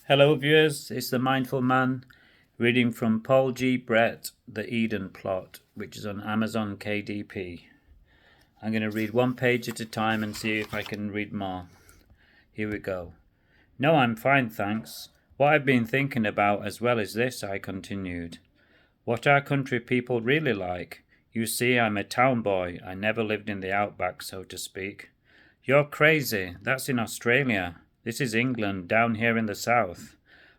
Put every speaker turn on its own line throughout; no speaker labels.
Hello, viewers. It's the Mindful Man reading from Paul G. Brett, The Eden Plot, which is on Amazon KDP. I'm going to read one page at a time and see if I can read more. Here we go. No, I'm fine, thanks. What I've been thinking about as well is this, I continued. What are country people really like? You see, I'm a town boy. I never lived in the outback, so to speak. You're crazy. That's in Australia. This is England, down here in the south.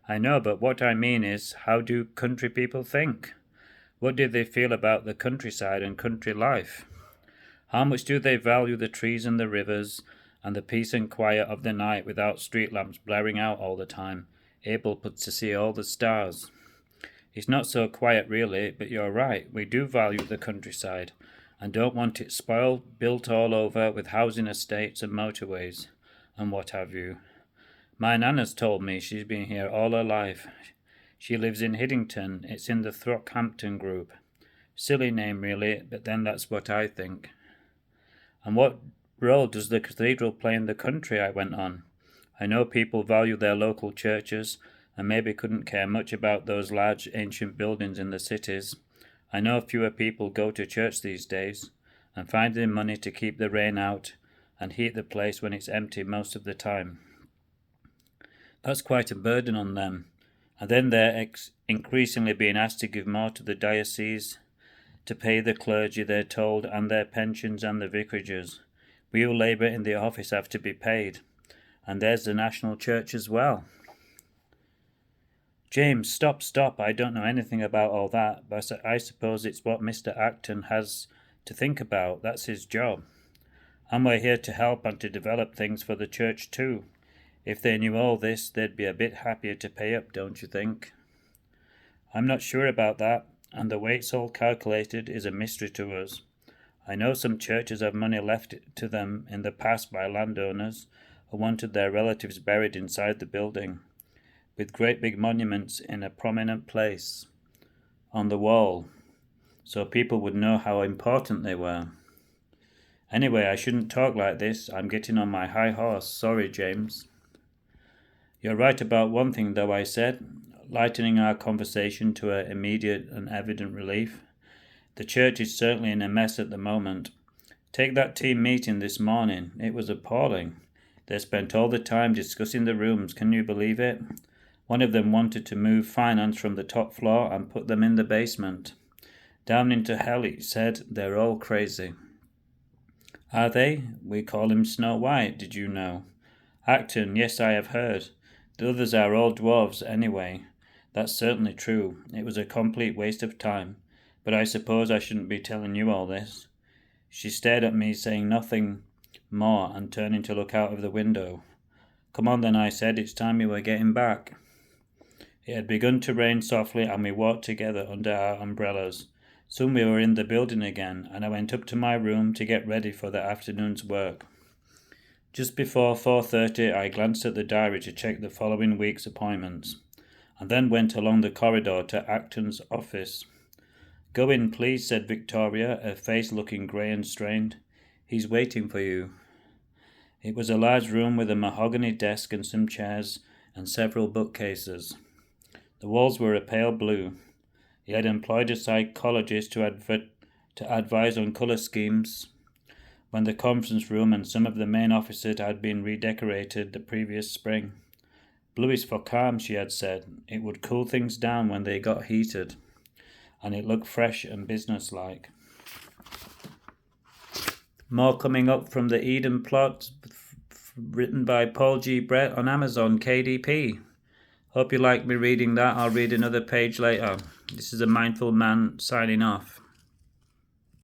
I know, but what I mean is, how do country people think? What do they feel about the countryside and country life? How much do they value the trees and the rivers and the peace and quiet of the night without street lamps blaring out all the time, able to see all the stars? It's not so quiet really, but you're right, we do value the countryside and don't want it spoiled, built all over with housing estates and motorways and what have you. My Nana's told me she's been here all her life. She lives in Hiddington. It's in the Throckhampton group. Silly name really, but then that's what I think. And what role does the cathedral play in the country? I went on. I know people value their local churches and maybe couldn't care much about those large ancient buildings in the cities. I know fewer people go to church these days, and finding money to keep the rain out and heat the place when it's empty most of the time. That's quite a burden on them. And then they're increasingly being asked to give more to the diocese, to pay the clergy, they're told, and their pensions and the vicarages. We who labour in the office have to be paid. And there's the national church as well. James, stop, I don't know anything about all that, but I suppose it's what Mr. Acton has to think about. That's his job. And we're here to help and to develop things for the church too. If they knew all this, they'd be a bit happier to pay up, don't you think? I'm not sure about that, and the way it's all calculated is a mystery to us. I know some churches have money left to them in the past by landowners who wanted their relatives buried inside the building, with great big monuments in a prominent place on the wall, so people would know how important they were. Anyway, I shouldn't talk like this. I'm getting on my high horse. Sorry, James. You're right about one thing, though, I said, lightening our conversation to an immediate and evident relief. The church is certainly in a mess at the moment. Take that team meeting this morning. It was appalling. They spent all the time discussing the rooms. Can you believe it? One of them wanted to move finance from the top floor and put them in the basement. Down into hell, he said. They're all crazy. Are they? We call him Snow White, did you know? Acton, yes, I have heard. The others are all dwarves anyway. That's certainly true. It was a complete waste of time. But I suppose I shouldn't be telling you all this. She stared at me, saying nothing more, and turning to look out of the window. Come on then, I said. It's time we were getting back. It had begun to rain softly, and we walked together under our umbrellas. Soon we were in the building again, and I went up to my room to get ready for the afternoon's work. Just before 4:30, I glanced at the diary to check the following week's appointments, and then went along the corridor to Acton's office. Go in, please, said Victoria, her face looking grey and strained. He's waiting for you. It was a large room with a mahogany desk and some chairs and several bookcases. The walls were a pale blue. He had employed a psychologist to advise on colour schemes when the conference room and some of the main offices had been redecorated the previous spring. Blue is for calm, she had said. It would cool things down when they got heated, and it looked fresh and businesslike. More coming up from the Eden Plot, written by Paul G. Brett on Amazon KDP. Hope you like me reading that. I'll read another page later. This is a Mindful Man signing off.